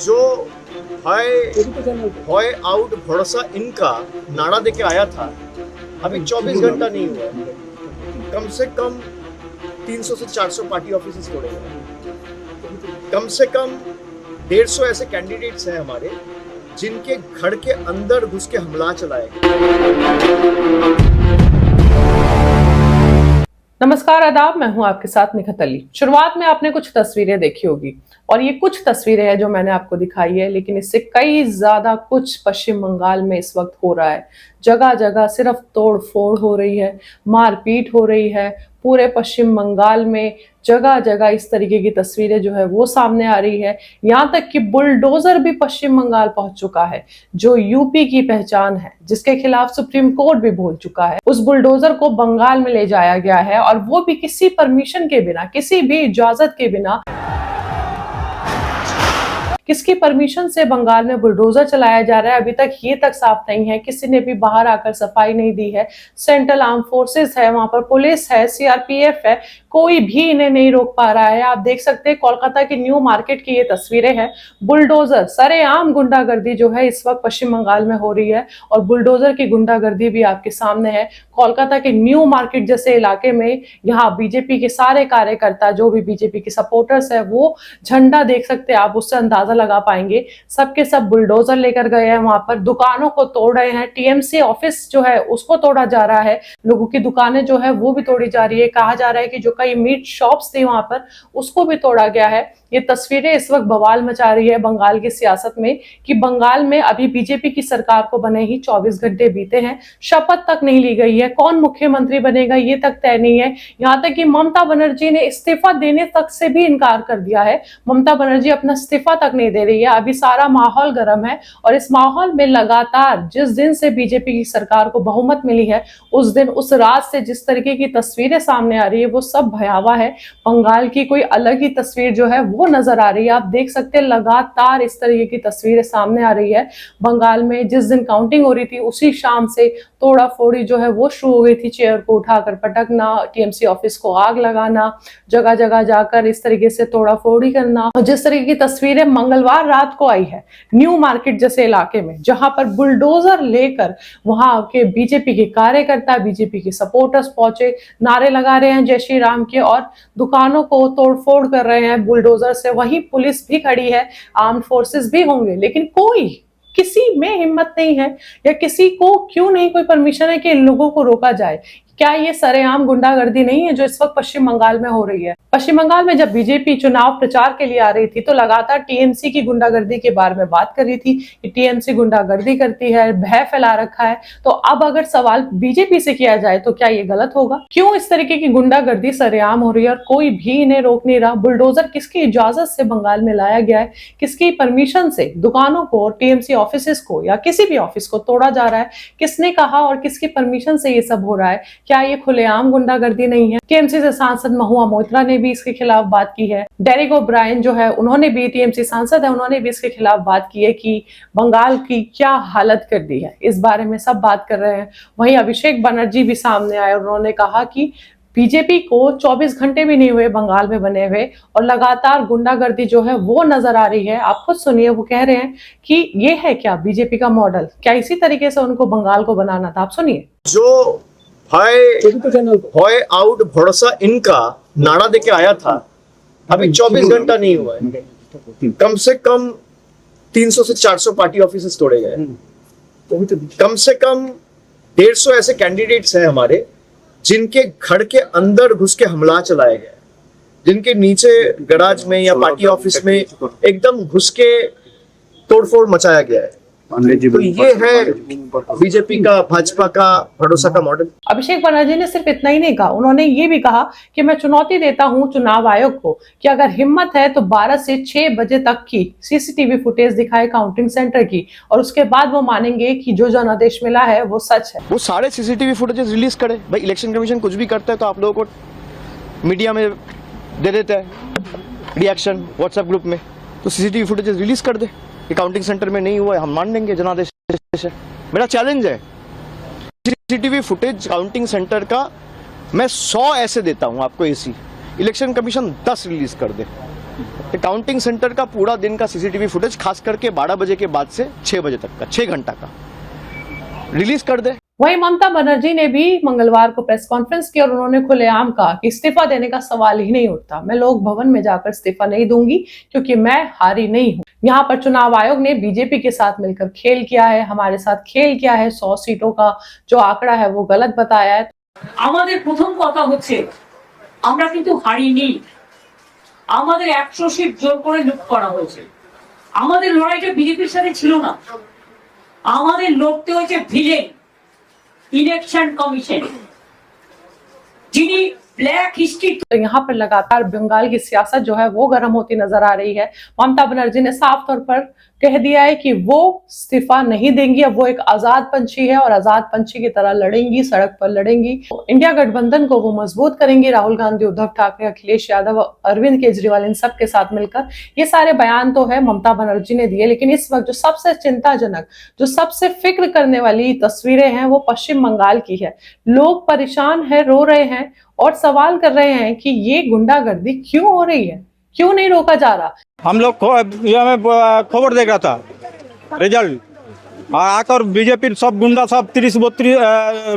जो हॉय आउट भरोसा इनका नारा देके आया था, अभी 24 घंटा नहीं हुआ है, कम से कम 300 से 400 पार्टी ऑफिस तोड़े गए, कम से कम 150 ऐसे कैंडिडेट्स हैं हमारे जिनके घर के अंदर घुस के हमला चलाए गए। नमस्कार, आदाब। मैं हूं आपके साथ निखत अली। शुरुआत में आपने कुछ तस्वीरें देखी होगी और ये कुछ तस्वीरें हैं जो मैंने आपको दिखाई है, लेकिन इससे कई ज्यादा कुछ पश्चिम बंगाल में इस वक्त हो रहा है। जगह जगह सिर्फ तोड़ फोड़ हो रही है, मारपीट हो रही है। पूरे पश्चिम बंगाल में जगह जगह इस तरीके की तस्वीरें जो है वो सामने आ रही है। यहाँ तक कि बुलडोजर भी पश्चिम बंगाल पहुंच चुका है, जो यूपी की पहचान है, जिसके खिलाफ सुप्रीम कोर्ट भी बोल चुका है। उस बुलडोजर को बंगाल में ले जाया गया है और वो भी किसी परमिशन के बिना, किसी भी इजाजत के बिना। किसकी परमिशन से बंगाल में बुलडोजर चलाया जा रहा है, अभी तक ये तक साफ नहीं है। किसी ने भी बाहर आकर सफाई नहीं दी है। सेंट्रल आर्म फोर्सेस है, वहां पर पुलिस है, सीआरपीएफ है, कोई भी इन्हें नहीं रोक पा रहा है। आप देख सकते हैं कोलकाता की न्यू मार्केट की ये तस्वीरें हैं। बुलडोजर, सरेआम गुंडागर्दी जो है इस वक्त पश्चिम बंगाल में हो रही है और बुलडोजर की गुंडागर्दी भी आपके सामने है। कोलकाता के न्यू मार्केट जैसे इलाके में यहाँ बीजेपी के सारे कार्यकर्ता, जो भी बीजेपी के सपोर्टर्स है, वो झंडा देख सकते हैं आप, उससे अंदाजा लगा पाएंगे। सबके सब बुलडोजर लेकर गए हैं, वहां पर दुकानों को तोड़ रहे हैं। टीएमसी ऑफिस जो है उसको तोड़ा जा रहा है, लोगों की दुकानें जो है वो भी तोड़ी जा रही है। कहा जा रहा है कि जो कई मीट शॉप्स थी वहां पर, उसको भी तोड़ा गया है। ये तस्वीरें इस वक्त बवाल मचा रही है बंगाल की सियासत में कि बंगाल में अभी बीजेपी की सरकार को बने ही 24 घंटे बीते हैं, शपथ तक नहीं ली गई है। कौन मुख्यमंत्री बनेगा ये तक तय नहीं है। यहाँ तक कि ममता बनर्जी ने इस्तीफा देने तक से भी इनकार कर दिया है। ममता बनर्जी अपना इस्तीफा तक नहीं दे रही है। अभी सारा माहौल गर्म है और इस माहौल में लगातार जिस दिन से बीजेपी की सरकार को बहुमत मिली है, उस दिन, उस रात से जिस तरीके की तस्वीरें सामने आ रही है वो सब भयावह है। बंगाल की कोई अलग ही तस्वीर जो है वो नजर आ रही है। आप देख सकते हैं लगातार इस तरीके की तस्वीरें सामने आ रही है। बंगाल में जिस दिन काउंटिंग हो रही थी उसी शाम से तोड़ा फोड़ी जो है वो शुरू हो गई थी। चेयर को उठाकर पटकना, टीएमसी ऑफिस को आग लगाना, जगह जगह जाकर इस तरीके से तोड़ा फोड़ी करना। और जिस तरीके की तस्वीरें मंगलवार रात को आई है न्यू मार्केट जैसे इलाके में, जहां पर बुलडोजर लेकर वहां के बीजेपी के कार्यकर्ता, बीजेपी के सपोर्टर्स पहुंचे, नारे लगा रहे हैं जय श्री राम के और दुकानों को तोड़फोड़ कर रहे हैं बुलडोजर से। वहीं पुलिस भी खड़ी है, आर्म्ड फोर्सेस भी होंगे, लेकिन कोई, किसी में हिम्मत नहीं है या किसी को क्यों नहीं कोई परमिशन है कि इन लोगों को रोका जाए। क्या ये सरेआम गुंडागर्दी नहीं है जो इस वक्त पश्चिम बंगाल में हो रही है? पश्चिम बंगाल में जब बीजेपी चुनाव प्रचार के लिए आ रही थी तो लगातार टीएमसी की गुंडागर्दी के बारे में बात कर रही थी कि टीएमसी गुंडागर्दी करती है, भय फैला रखा है। तो अब अगर सवाल बीजेपी से किया जाए तो क्या ये गलत होगा? क्यों इस तरीके की गुंडागर्दी सरेआम हो रही है और कोई भी इन्हें रोक नहीं रहा? बुलडोजर किसकी इजाजत से बंगाल में लाया गया है? किसकी परमिशन से दुकानों को, टीएमसी ऑफिस को या किसी भी ऑफिस को तोड़ा जा रहा है? किसने कहा और किसकी परमिशन से ये सब हो रहा है? क्या ये खुलेआम गुंडागर्दी नहीं है? टीएमसी से सांसद महुआ मोइत्रा ने भी इसके खिलाफ बात की है। डेरेक ओब्रायन जो है, उन्होंने भी, टीएमसी सांसद है, उन्होंने भी इसके खिलाफ बात की है कि बंगाल की क्या हालत कर दी है। इस बारे में सब बात कर रहे हैं। वहीं अभिषेक बनर्जी भी सामने आए और उन्होंने कहा कि बीजेपी को 24 घंटे भी नहीं हुए बंगाल में बने हुए और लगातार गुंडागर्दी जो है वो नजर आ रही है। आप खुद सुनिए, वो कह रहे हैं कि ये है क्या बीजेपी का मॉडल? क्या इसी तरीके से उनको बंगाल को बनाना था? आप सुनिए। जो हॉय आउट भरोसा इनका नारा देके आया था, अभी 24 घंटा नहीं हुआ है, कम से कम 300 से 400 पार्टी ऑफिस तोड़े गए, कम से कम 150 ऐसे कैंडिडेट्स हैं हमारे जिनके घर के अंदर घुस के हमला चलाया गया, जिनके नीचे गराज में या पार्टी ऑफिस में एकदम घुस के तोड़फोड़ मचाया गया है। तो ये है बीजेपी का, भाजपा का भरोसा का मॉडल। अभिषेक बनर्जी ने सिर्फ इतना ही नहीं कहा, उन्होंने ये भी कहा कि मैं चुनौती देता हूं चुनाव आयोग को कि अगर हिम्मत है तो 12 से 6 बजे तक की सीसीटीवी फुटेज दिखाए काउंटिंग सेंटर की, और उसके बाद वो मानेंगे कि जो जनादेश मिला है वो सच है। वो सारे सीसीटीवी फुटेजेस रिलीज करे। भाई, इलेक्शन कमीशन कुछ भी करता है तो आप लोगों को मीडिया में दे देता है रिएक्शन व्हाट्सएप ग्रुप में, तो सीसीटीवी फुटेजेस रिलीज कर दे। काउंटिंग सेंटर में नहीं हुआ है, हम मान लेंगे जनादेश है। मेरा चैलेंज है, सीसीटीवी फुटेज काउंटिंग सेंटर का मैं 100 ऐसे देता हूं आपको, इलेक्शन कमीशन 10 रिलीज कर दे। काउंटिंग सेंटर का पूरा दिन का सीसीटीवी फुटेज खास करके 12 बजे के बाद से 6 बजे तक का 6 घंटा का रिलीज कर दे। वहीं ममता बनर्जी ने भी मंगलवार को प्रेस कॉन्फ्रेंस की और उन्होंने खुलेआम कहा कि इस्तीफा देने का सवाल ही नहीं उठता। मैं लोक भवन में जाकर इस्तीफा नहीं दूंगी क्योंकि मैं हारी नहीं हूं। यहाँ पर चुनाव आयोग ने बीजेपी के साथ मिलकर खेल किया है, हमारे साथ खेल किया है। 100 सीटों का जो आंकड़ा है वो गलत बताया है। আমাদের প্রথম কথা হচ্ছে আমরা কিন্তু হারিনি, আমাদের 100 সিট জোর করে লুট করা হয়েছে। আমাদের লড়াইটা বিজেপির সাথে ছিল না, আমাদের লড়তে হয়েছে ভিলেন ইলেকশন কমিশন যিনি ब्लैक हिस्ट्री। तो यहाँ पर लगातार बंगाल की सियासत जो है वो गर्म होती नजर आ रही है। ममता बनर्जी ने साफ तौर पर कह दिया है कि वो इस्तीफा नहीं देंगी। अब वो एक आजाद पंछी है और आजाद पंछी की तरह लड़ेंगी, सड़क पर लड़ेंगी। इंडिया गठबंधन को वो मजबूत करेंगी। राहुल गांधी, उद्धव ठाकरे, अखिलेश यादव, अरविंद केजरीवाल, इन सब के साथ मिलकर। ये सारे बयान तो है ममता बनर्जी ने दिए, लेकिन इस वक्त जो सबसे चिंताजनक, जो सबसे फिक्र करने वाली तस्वीरें हैं वो पश्चिम बंगाल की है। लोग परेशान है, रो रहे हैं और सवाल कर रहे हैं कि ये गुंडागर्दी क्यों हो रही है, क्यों नहीं रोका जा रहा। हम लोग खबर देख रहा था रिजल्ट, आकर बीजेपी सब गुंडा सब 30-32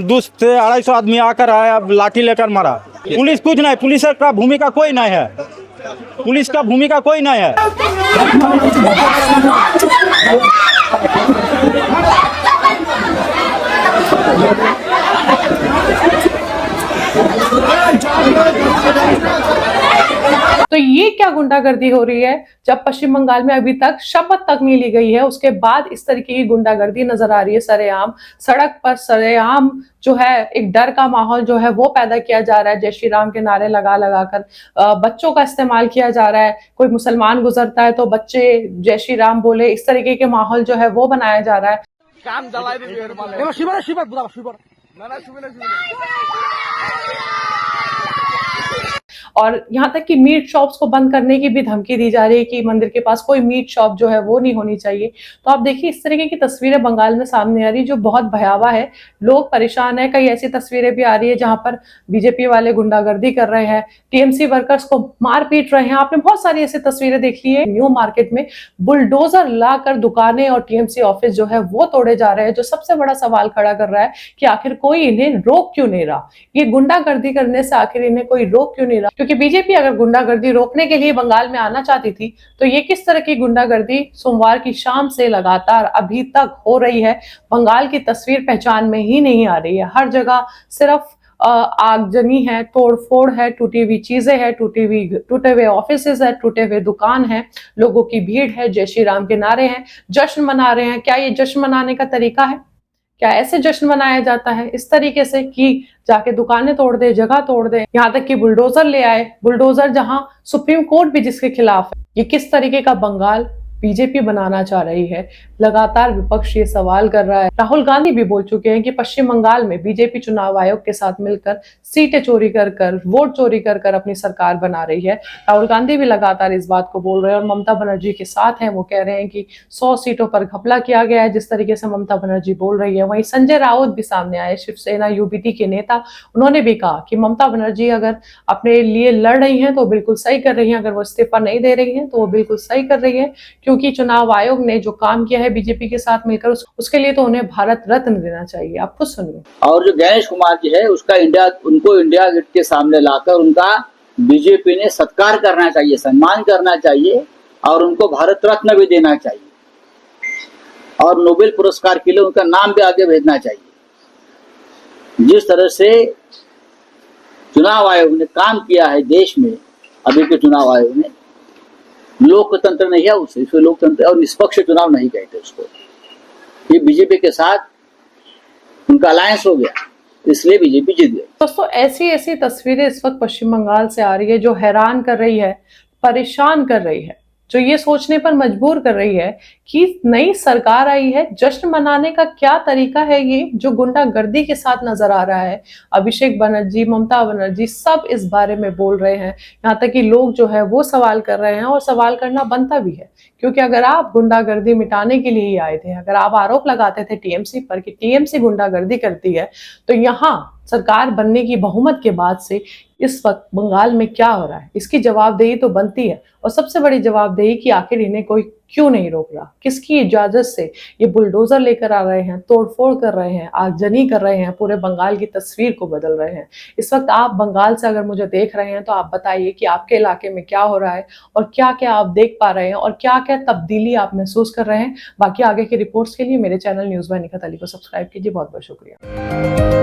200 से 250 आदमी आकर आया, लाठी लेकर मारा। पुलिस कुछ नहीं, पुलिस का भूमिका कोई नहीं है, पुलिस का भूमिका कोई नहीं है। तो ये क्या गुंडागर्दी हो रही है जब पश्चिम बंगाल में अभी तक शपथ तक नहीं ली गई है, उसके बाद इस तरीके की गुंडागर्दी नजर आ रही है। सरेआम सड़क पर सरेआम जो है एक डर का माहौल जो है वो पैदा किया जा रहा है। जय श्री राम के नारे लगा लगा कर बच्चों का इस्तेमाल किया जा रहा है। कोई मुसलमान गुजरता है तो बच्चे जय श्री राम बोले, इस तरीके के माहौल जो है वो बनाया जा रहा है। और यहाँ तक कि मीट शॉप्स को बंद करने की भी धमकी दी जा रही है कि मंदिर के पास कोई मीट शॉप जो है वो नहीं होनी चाहिए। तो आप देखिए इस तरीके की तस्वीरें बंगाल में सामने आ रही जो बहुत भयावह है। लोग परेशान है। कई ऐसी तस्वीरें भी आ रही है जहां पर बीजेपी वाले गुंडागर्दी कर रहे हैं, टीएमसी वर्कर्स को मार पीट रहे हैं। आपने बहुत सारी ऐसी तस्वीरें देख ली है। न्यू मार्केट में बुलडोजर लाकर दुकानें और टीएमसी ऑफिस जो है वो तोड़े जा रहे हैं, जो सबसे बड़ा सवाल खड़ा कर रहा है कि आखिर कोई इन्हें रोक क्यों नहीं रहा। ये गुंडागर्दी करने से आखिर इन्हें कोई रोक क्यों नहीं रहा, क्योंकि बीजेपी अगर गुंडागर्दी रोकने के लिए बंगाल में आना चाहती थी तो ये किस तरह की गुंडागर्दी सोमवार की शाम से लगातार अभी तक हो रही है। बंगाल की तस्वीर पहचान में ही नहीं आ रही है। हर जगह सिर्फ आगजनी है, तोड़फोड़ है, टूटी हुई चीजें हैं, टूटे हुए ऑफिसेज है, टूटे हुए दुकान है, लोगों की भीड़ है, जय श्री राम के नारे हैं, जश्न मना रहे हैं। क्या ये जश्न मनाने का तरीका है? क्या ऐसे जश्न मनाया जाता है इस तरीके से कि जाके दुकानें तोड़ दे, जगह तोड़ दे, यहाँ तक कि बुलडोजर ले आए, बुलडोजर जहां सुप्रीम कोर्ट भी जिसके खिलाफ है। ये किस तरीके का बंगाल बीजेपी बनाना चाह रही है? लगातार विपक्ष ये सवाल कर रहा है। राहुल गांधी भी बोल चुके हैं कि पश्चिम बंगाल में बीजेपी चुनाव आयोग के साथ मिलकर सीटें चोरी कर कर, वोट चोरी कर कर अपनी सरकार बना रही है। राहुल गांधी भी लगातार इस बात को बोल रहे हैं और ममता बनर्जी के साथ हैं। वो कह रहे हैं कि 100 सीटों पर घपला किया गया है, जिस तरीके से ममता बनर्जी बोल रही है। वहीं संजय राउत भी सामने आए, शिवसेना यूबीटी के नेता। उन्होंने भी कहा कि ममता बनर्जी अगर अपने लिए लड़ रही हैं तो बिल्कुल सही कर रही हैं, अगर वो इस्तीफा नहीं दे रही हैं तो वो बिल्कुल सही कर रही है, क्योंकि चुनाव आयोग ने जो काम किया है बीजेपी के साथ मिलकर उसके लिए तो उन्हें भारत रत्न देना चाहिए। आप खुद सुनिए। और जो गणेश कुमार जी है उनको इंडिया गेट के सामने लाकर उनका बीजेपी ने सत्कार करना चाहिए, सम्मान करना चाहिए और उनको भारत रत्न भी देना चाहिए और नोबेल पुरस्कार के लिए उनका नाम भी आगे भेजना चाहिए। जिस तरह से चुनाव आयोग ने काम किया है देश में, अभी के चुनाव आयोग ने लोकतंत्र नहीं है उसे, इसको लोकतंत्र और निष्पक्ष चुनाव नहीं कहते उसको। ये बीजेपी के साथ उनका अलायंस हो गया, इसलिए बीजेपी जीत गई। दोस्तों ऐसी तस्वीरें इस वक्त पश्चिम बंगाल से आ रही है जो हैरान कर रही है, परेशान कर रही है, जो ये सोचने पर मजबूर कर रही है कि नई सरकार आई है, जश्न मनाने का क्या तरीका है ये जो गुंडागर्दी के साथ नजर आ रहा है। अभिषेक बनर्जी, ममता बनर्जी सब इस बारे में बोल रहे हैं। यहाँ तक कि लोग जो है वो सवाल कर रहे हैं और सवाल करना बनता भी है, क्योंकि अगर आप गुंडागर्दी मिटाने के लिए ही आए थे, अगर आप आरोप लगाते थे टीएमसी पर कि टीएमसी गुंडागर्दी करती है, तो यहाँ सरकार बनने की बहुमत के बाद से इस वक्त बंगाल में क्या हो रहा है, इसकी जवाबदेही तो बनती है। और सबसे बड़ी जवाबदेही कि आखिर इन्हें कोई क्यों नहीं रोक रहा, किसकी इजाजत से ये बुलडोजर लेकर आ रहे हैं, तोड़फोड़ कर रहे हैं, आगजनी कर रहे हैं, पूरे बंगाल की तस्वीर को बदल रहे हैं। इस वक्त आप बंगाल से अगर मुझे देख रहे हैं तो आप बताइए कि आपके इलाके में क्या हो रहा है और क्या क्या आप देख पा रहे हैं और क्या क्या तब्दीली आप महसूस कर रहे हैं। बाकी आगे की रिपोर्ट्स के लिए मेरे channel news bye Nikhat Ali को सब्सक्राइब कीजिए। बहुत बहुत शुक्रिया।